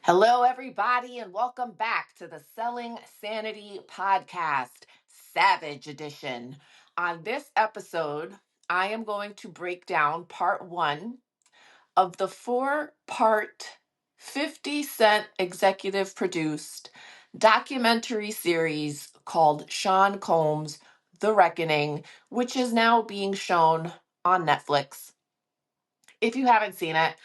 Hello, everybody, and welcome back to the Selling Sanity podcast, Savage Edition. On this episode, I am going to break down part one of the four-part 50 Cent executive produced documentary series called Sean Combs' The Reckoning, which is now being shown on Netflix. If you haven't seen it,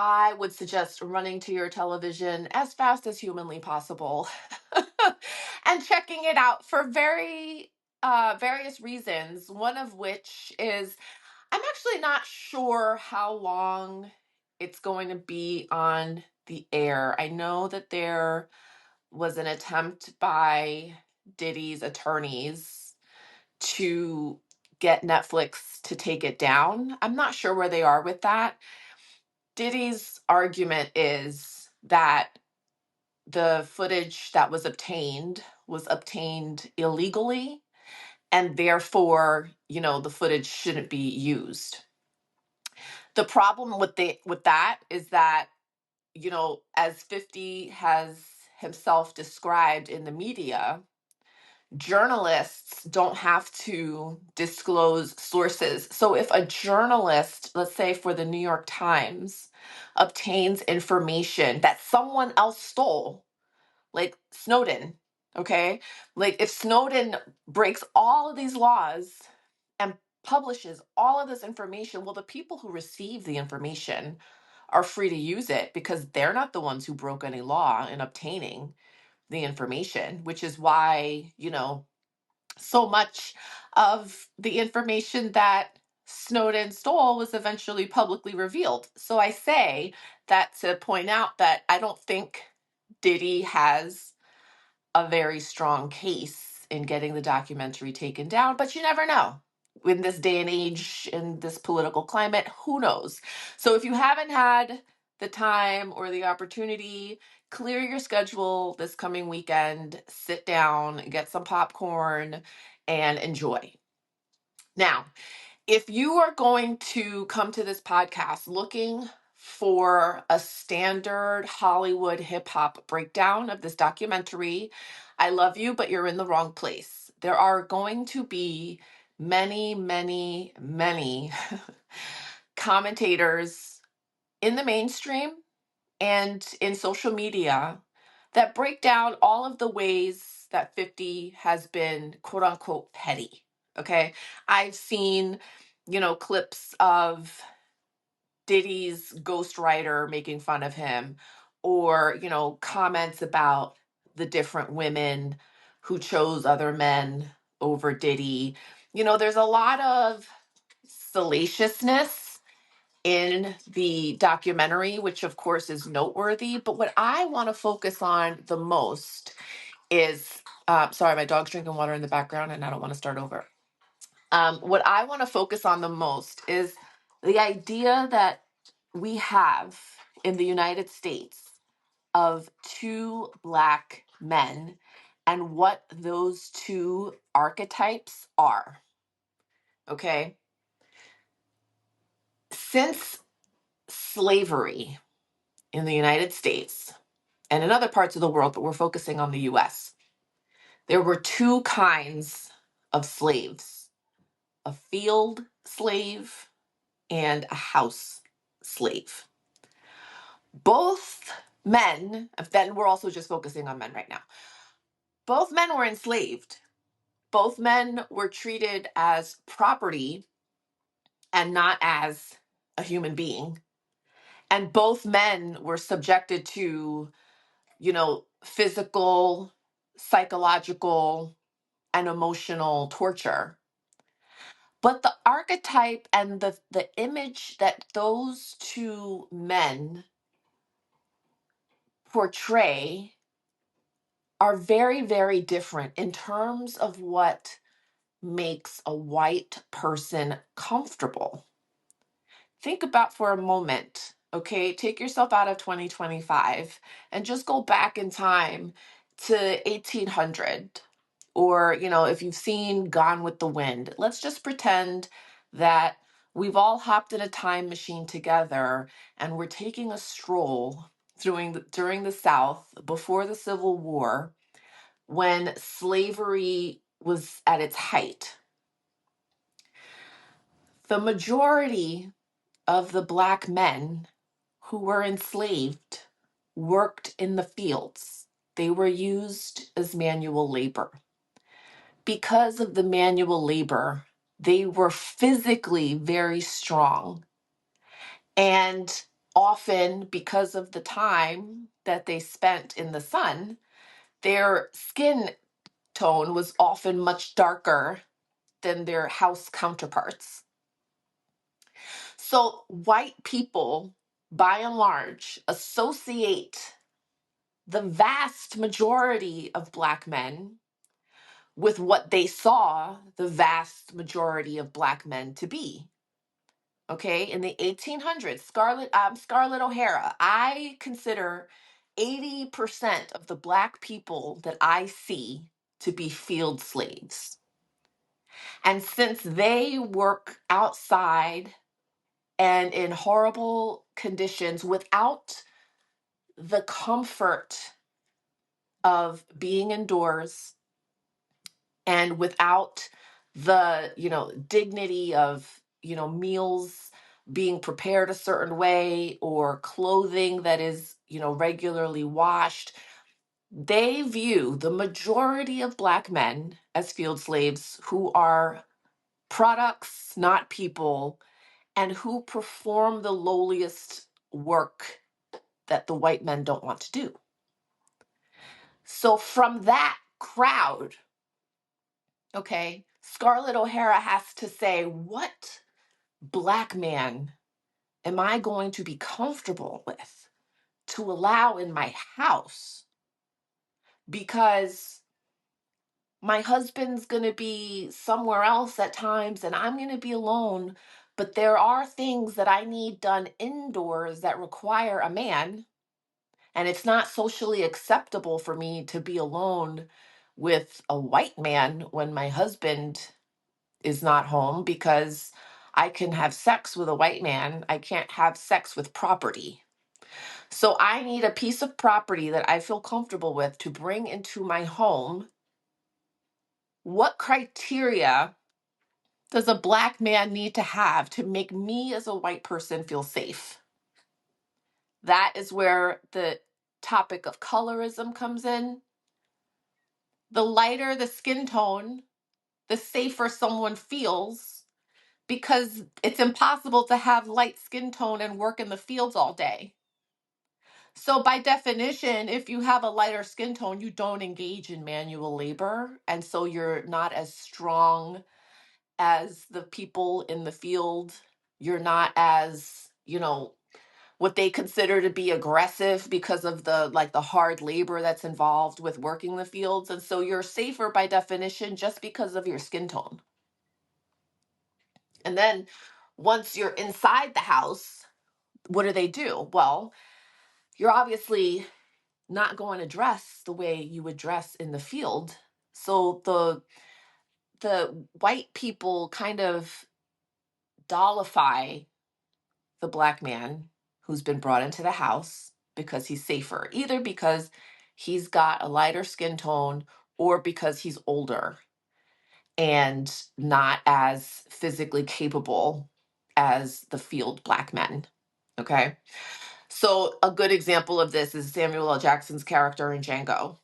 I would suggest running to your television as fast as humanly possible and checking it out for various reasons. One of which is I'm actually not sure how long it's going to be on the air. I know that there was an attempt by Diddy's attorneys to get Netflix to take it down. I'm not sure where they are with that. Diddy's argument is that the footage that was obtained illegally, and therefore, the footage shouldn't be used. The problem with that is that, as 50 has himself described in the media, journalists don't have to disclose sources. So if a journalist, let's say for the New York Times, obtains information that someone else stole, like Snowden, okay? Like if Snowden breaks all of these laws and publishes all of this information, well, the people who receive the information are free to use it because they're not the ones who broke any law in obtaining the information, which is why, so much of the information that Snowden stole was eventually publicly revealed. So I say that to point out that I don't think Diddy has a very strong case in getting the documentary taken down, but you never know. In this day and age, in this political climate, who knows? So if you haven't had the time or the opportunity, clear your schedule this coming weekend, sit down, get some popcorn, and enjoy. Now, if you are going to come to this podcast looking for a standard Hollywood hip hop breakdown of this documentary, I love you, but you're in the wrong place. There are going to be many, many, many commentators in the mainstream and in social media that break down all of the ways that 50 has been quote unquote petty. Okay. I've seen, clips of Diddy's ghostwriter making fun of him, or, comments about the different women who chose other men over Diddy. There's a lot of salaciousness in the documentary, which of course is noteworthy. But what I want to focus on the most is sorry, my dog's drinking water in the background and I don't want to start over. What I want to focus on the most is the idea that we have in the United States of two Black men and what those two archetypes are. Okay. Since slavery in the United States and in other parts of the world, but we're focusing on the US, there were two kinds of slaves: a field slave and a house slave. Both men, then we're also just focusing on men right now, both men were enslaved. Both men were treated as property and not as a human being. And both men were subjected to, physical, psychological, and emotional torture. But the archetype and the image that those two men portray are very, very different in terms of what makes a white person comfortable. Think about for a moment, okay? Take yourself out of 2025 and just go back in time to 1800. Or, if you've seen Gone with the Wind, let's just pretend that we've all hopped in a time machine together and we're taking a stroll during the South before the Civil War, when slavery was at its height. The majority of the Black men who were enslaved worked in the fields. They were used as manual labor. Because of the manual labor, they were physically very strong. And often, because of the time that they spent in the sun, their skin tone was often much darker than their house counterparts. So, white people, by and large, associate the vast majority of Black men with what they saw the vast majority of Black men to be. Okay, in the 1800s, Scarlett O'Hara, I consider 80% of the Black people that I see to be field slaves. And since they work outside and in horrible conditions without the comfort of being indoors and without the, dignity of, meals being prepared a certain way or clothing that is, regularly washed, they view the majority of Black men as field slaves who are products, not people, and who perform the lowliest work that the white men don't want to do. So from that crowd, okay, Scarlett O'Hara has to say, what Black man am I going to be comfortable with to allow in my house? Because my husband's going to be somewhere else at times and I'm going to be alone. But there are things that I need done indoors that require a man. And it's not socially acceptable for me to be alone with a white man when my husband is not home, because I can have sex with a white man. I can't have sex with property. So I need a piece of property that I feel comfortable with to bring into my home. What criteria does a Black man need to have to make me as a white person feel safe? That is where the topic of colorism comes in. The lighter the skin tone, the safer someone feels, because it's impossible to have light skin tone and work in the fields all day. So by definition, if you have a lighter skin tone, you don't engage in manual labor. And so you're not as strong as the people in the field. You're not as, what they consider to be aggressive because of the hard labor that's involved with working the fields. And so you're safer by definition just because of your skin tone. And then once you're inside the house, what do? Well, you're obviously not going to dress the way you would dress in the field. So the white people kind of dollify the Black man who's been brought into the house because he's safer, either because he's got a lighter skin tone or because he's older and not as physically capable as the field Black men. Okay. So a good example of this is Samuel L. Jackson's character in Django.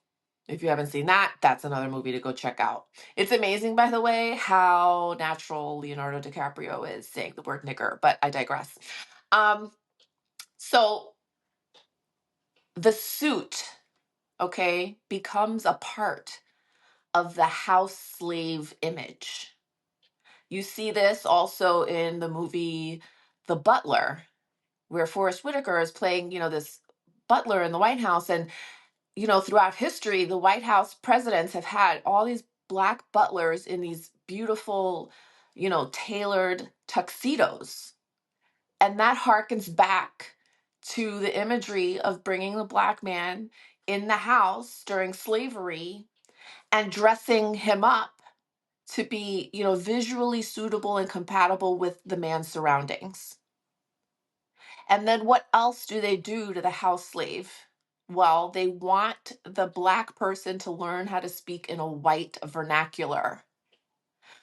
If you haven't seen that, that's another movie to go check out. It's amazing, by the way, how natural Leonardo DiCaprio is saying the word nigger, but I digress. So the suit, okay, becomes a part of the house slave image. You see this also in the movie The Butler, where Forrest Whitaker is playing, this butler in the White House. And, throughout history, the White House presidents have had all these Black butlers in these beautiful, tailored tuxedos. And that harkens back to the imagery of bringing the Black man in the house during slavery and dressing him up to be, visually suitable and compatible with the man's surroundings. And then what else do they do to the house slave? Well, they want the Black person to learn how to speak in a white vernacular.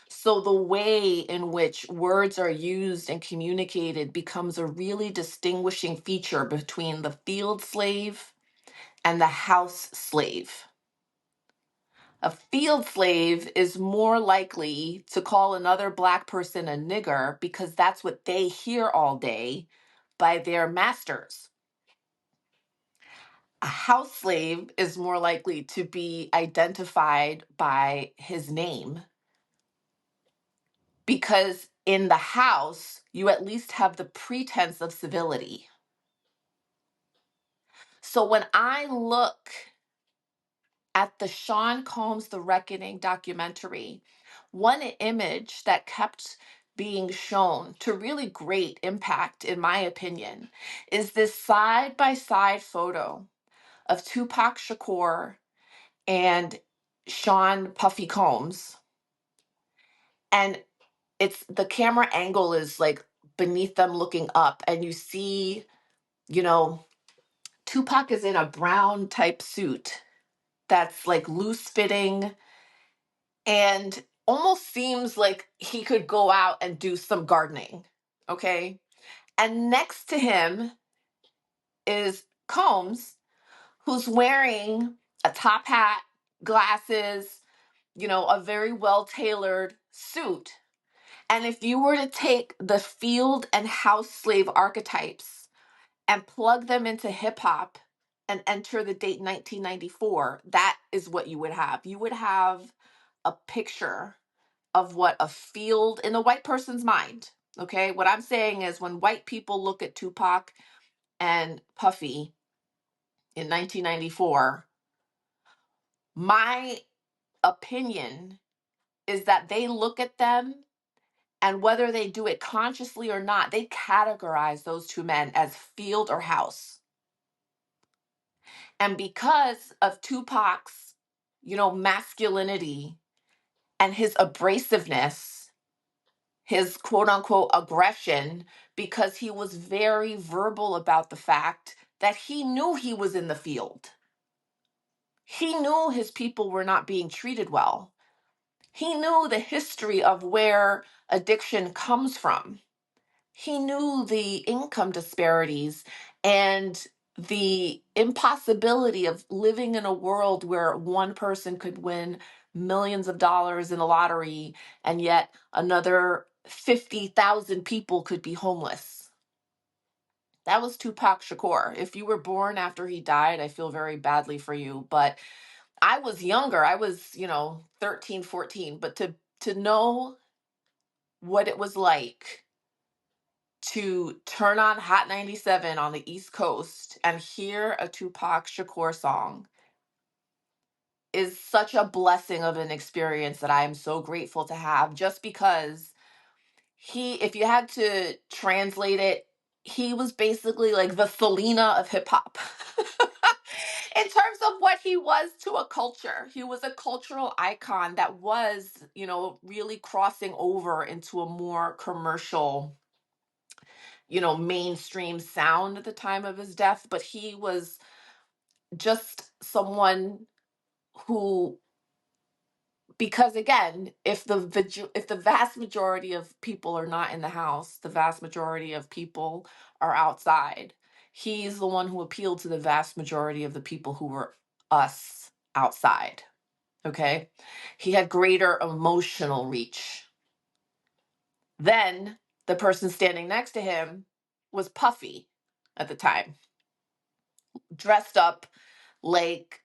So the way in which words are used and communicated becomes a really distinguishing feature between the field slave and the house slave. A field slave is more likely to call another Black person a nigger because that's what they hear all day by their masters. A house slave is more likely to be identified by his name because in the house, you at least have the pretense of civility. So when I look at the Sean Combs The Reckoning documentary, one image that kept being shown to really great impact, in my opinion, is this side by side photo of Tupac Shakur and Sean Puffy Combs. And it's the camera angle is like beneath them looking up, and you see, you know, Tupac is in a brown type suit that's like loose fitting and almost seems like he could go out and do some gardening. Okay. And next to him is Combs, who's wearing a top hat, glasses, a very well tailored suit. And if you were to take the field and house slave archetypes and plug them into hip hop and enter the date 1994, that is what you would have. You would have a picture of what a field in the white person's mind. Okay. What I'm saying is when white people look at Tupac and Puffy in 1994, my opinion is that they look at them, and whether they do it consciously or not, they categorize those two men as field or house. And because of Tupac's, masculinity and his abrasiveness, his quote unquote aggression, because he was very verbal about the fact that he knew he was in the field. He knew his people were not being treated well. He knew the history of where addiction comes from. He knew the income disparities and the impossibility of living in a world where one person could win millions of dollars in the lottery and yet another 50,000 people could be homeless. That was Tupac Shakur. If you were born after he died, I feel very badly for you, but I was younger. I was, 13, 14, but to know what it was like to turn on Hot 97 on the East Coast and hear a Tupac Shakur song is such a blessing of an experience that I am so grateful to have, just because if you had to translate it, he was basically like the Selena of hip hop. In terms of what he was to a culture, he was a cultural icon that was, really crossing over into a more commercial, mainstream sound at the time of his death, but he was just someone who, because again, if the vast majority of people are not in the house, the vast majority of people are outside. He's the one who appealed to the vast majority of the people who were us outside. Okay? He had greater emotional reach. Then the person standing next to him was Puffy at the time, dressed up like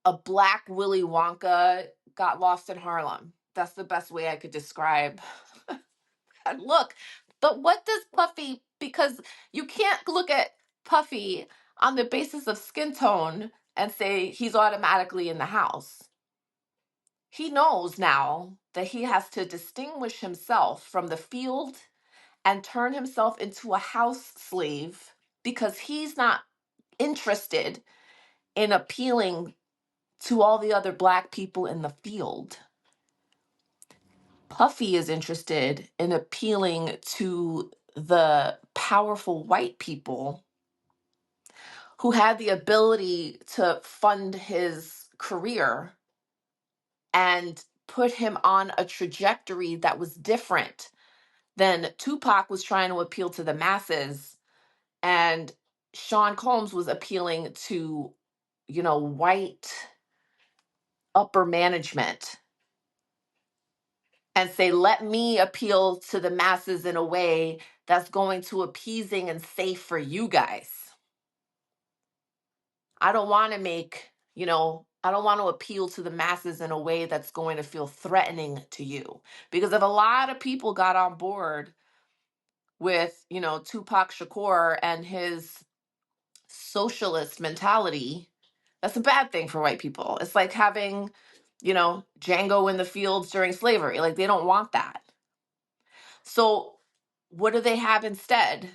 a black Willy Wonka got lost in Harlem. That's the best way I could describe that look. But what does Puffy, because you can't look at Puffy on the basis of skin tone and say he's automatically in the house. He knows now that he has to distinguish himself from the field and turn himself into a house slave because he's not interested in appealing to all the other black people in the field. Puffy is interested in appealing to the powerful white people who had the ability to fund his career and put him on a trajectory that was different than Tupac was trying to appeal to the masses, and Sean Combs was appealing to, white upper management and say, let me appeal to the masses in a way that's going to appeasing and safe for you guys. I don't want to I don't want to appeal to the masses in a way that's going to feel threatening to you. Because if a lot of people got on board with, Tupac Shakur and his socialist mentality, that's a bad thing for white people. It's like having, Django in the fields during slavery. Like, they don't want that. So what do they have instead?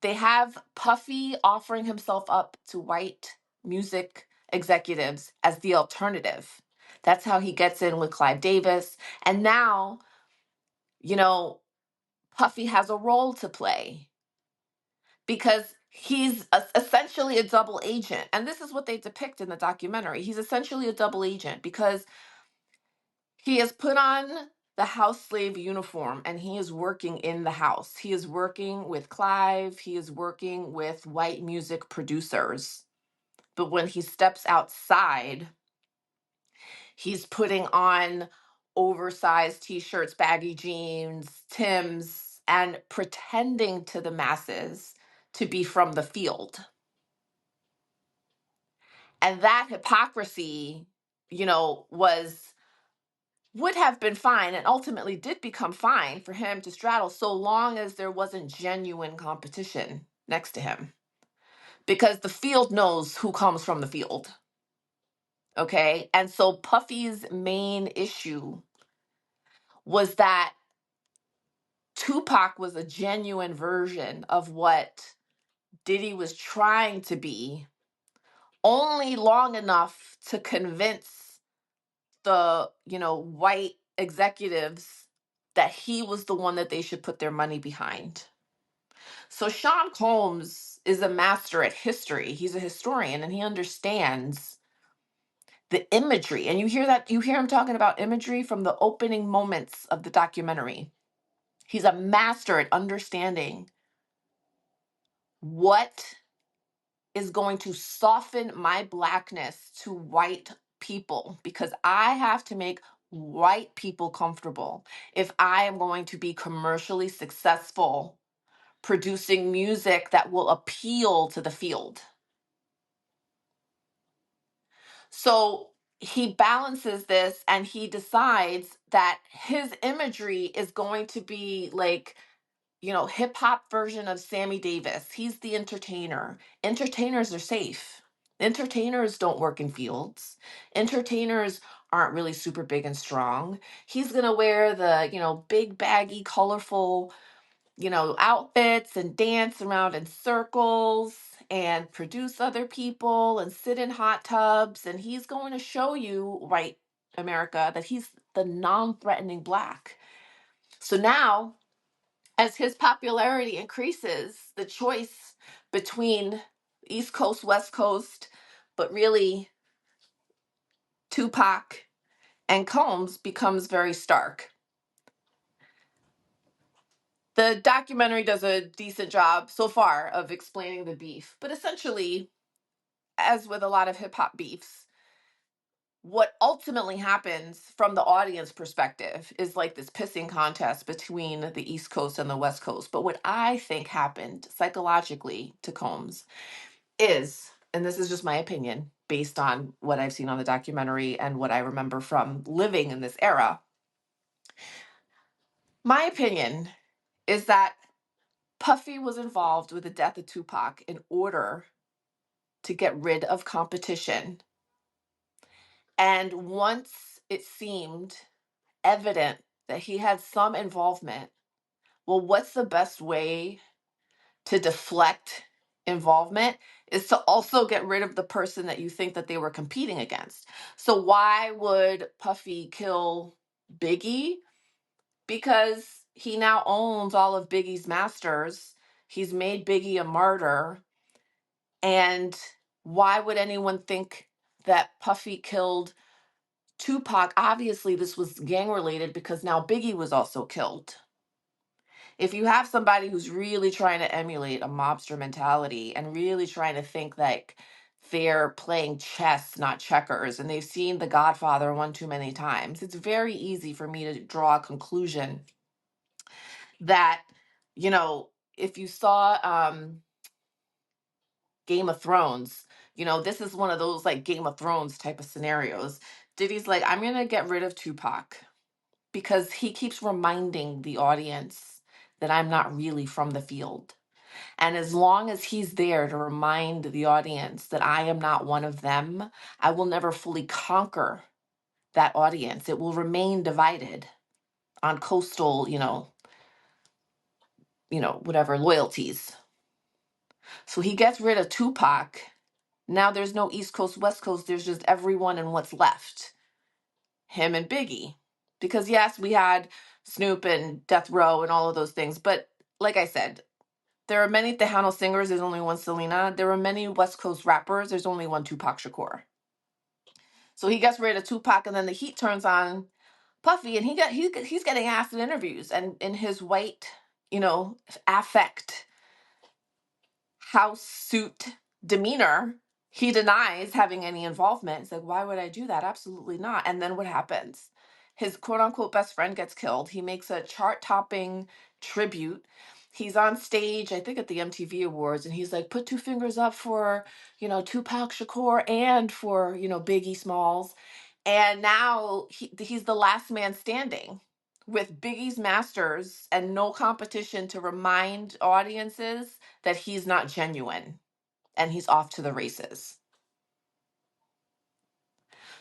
They have Puffy offering himself up to white music executives as the alternative. That's how he gets in with Clive Davis. And now, Puffy has a role to play because he's essentially a double agent. And this is what they depict in the documentary. He's essentially a double agent because he has put on the house slave uniform and he is working in the house. He is working with Clive. He is working with white music producers. But when he steps outside, he's putting on oversized t-shirts, baggy jeans, Timbs, and pretending to the masses to be from the field. And that hypocrisy, would have been fine and ultimately did become fine for him to straddle so long as there wasn't genuine competition next to him. Because the field knows who comes from the field. Okay? And so Puffy's main issue was that Tupac was a genuine version of what Diddy was trying to be, only long enough to convince the, white executives that he was the one that they should put their money behind. So Sean Combs is a master at history. He's a historian and he understands the imagery. And you hear him talking about imagery from the opening moments of the documentary. He's a master at understanding what is going to soften my blackness to white people because I have to make white people comfortable if I am going to be commercially successful producing music that will appeal to the field. So he balances this and he decides that his imagery is going to be like, hip hop version of Sammy Davis. He's the entertainer. Entertainers are safe. Entertainers don't work in fields. Entertainers aren't really super big and strong. He's going to wear the, big, baggy, colorful, outfits and dance around in circles and produce other people and sit in hot tubs. And he's going to show you, white America, that he's the non-threatening black. So now, as his popularity increases, the choice between East Coast, West Coast, but really Tupac and Combs becomes very stark. The documentary does a decent job so far of explaining the beef, but essentially, as with a lot of hip hop beefs, what ultimately happens from the audience perspective is like this pissing contest between the East Coast and the West Coast. But what I think happened psychologically to Combs is, and this is just my opinion based on what I've seen on the documentary and what I remember from living in this era, my opinion is that Puffy was involved with the death of Tupac in order to get rid of competition. And once it seemed evident that he had some involvement, well, what's the best way to deflect involvement is to also get rid of the person that you think that they were competing against. So why would Puffy kill Biggie? Because he now owns all of Biggie's masters. He's made Biggie a martyr. And why would anyone think that Puffy killed Tupac? Obviously, this was gang related because now Biggie was also killed. If you have somebody who's really trying to emulate a mobster mentality and really trying to think like they're playing chess, not checkers, and they've seen The Godfather one too many times, it's very easy for me to draw a conclusion that, you know, if you saw Game of Thrones, this is one of those like Game of Thrones type of scenarios. Diddy's like, I'm going to get rid of Tupac because he keeps reminding the audience that I'm not really from the field. And as long as he's there to remind the audience that I am not one of them, I will never fully conquer that audience. It will remain divided on coastal, whatever loyalties. So he gets rid of Tupac. Now there's no East Coast, West Coast. There's just everyone and what's left. Him and Biggie. Because yes, we had Snoop and Death Row and all of those things. But like I said, there are many Tejano singers. There's only one Selena. There are many West Coast rappers. There's only one Tupac Shakur. So he gets rid of Tupac, and then the heat turns on Puffy, and he's getting asked in interviews, and in his white, affect house suit demeanor, he denies having any involvement. It's like, why would I do that? Absolutely not. And then what happens? His quote unquote best friend gets killed. He makes a chart topping tribute. He's on stage, I think at the MTV Awards, and he's like, put two fingers up for, Tupac Shakur and for, Biggie Smalls. And now he's the last man standing with Biggie's masters and no competition to remind audiences that he's not genuine and he's off to the races.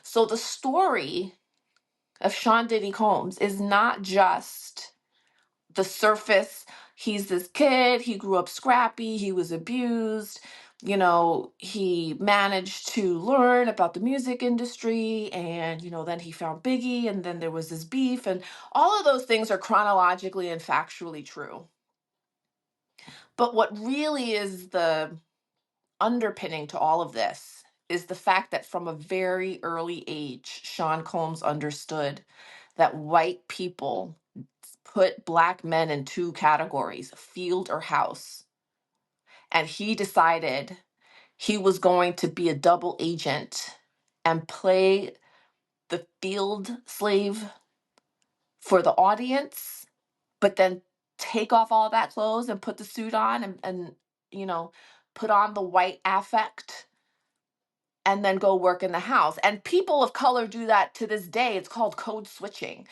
So the story of Sean Diddy Combs is not just the surface. He's this kid, he grew up scrappy, he was abused, he managed to learn about the music industry, and then he found Biggie, and then there was this beef, and all of those things are chronologically and factually true. But what really is the underpinning to all of this is the fact that from a very early age, Sean Combs understood that white people put black men in two categories, field or house. And he decided he was going to be a double agent and play the field slave for the audience, but then take off all that clothes and put the suit on and put on the white affect and then go work in the house. And people of color do that to this day. It's called code switching.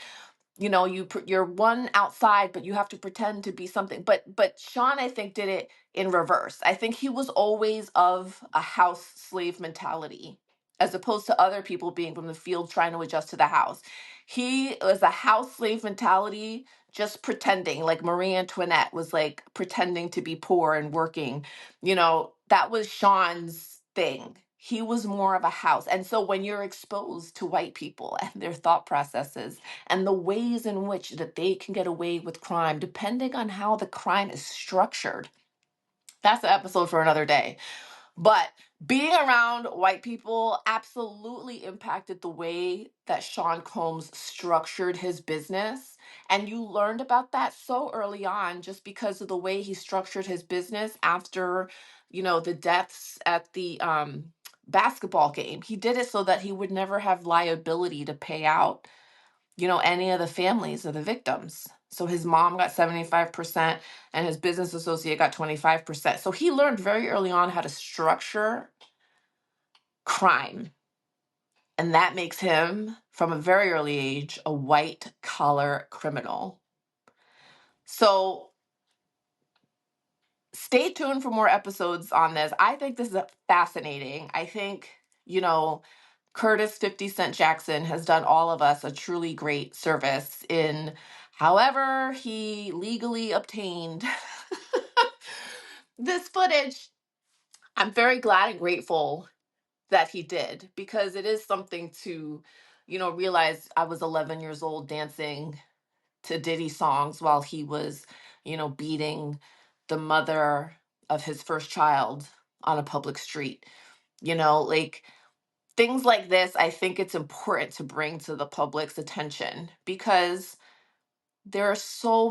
You're one outside, but you have to pretend to be something. But Sean, I think, did it in reverse. I think he was always of a house slave mentality, as opposed to other people being from the field trying to adjust to the house. He was a house slave mentality, just pretending, like Marie Antoinette was like pretending to be poor and working. That was Sean's thing. He was more of a house. And so when you're exposed to white people and their thought processes and the ways in which that they can get away with crime, depending on how the crime is structured, that's an episode for another day. But being around white people absolutely impacted the way that Sean Combs structured his business. And you learned about that so early on just because of the way he structured his business after, the deaths at the basketball game. He did it so that he would never have liability to pay out, any of the families of the victims. So his mom got 75% and his business associate got 25%. So he learned very early on how to structure crime. And that makes him, from a very early age, a white collar criminal. So stay tuned for more episodes on this. I think this is fascinating. I think, Curtis 50 Cent Jackson has done all of us a truly great service in however he legally obtained this footage. I'm very glad and grateful that he did, because it is something to, realize I was 11 years old dancing to Diddy songs while he was, beating the mother of his first child on a public street. Like things like this, I think it's important to bring to the public's attention because there are so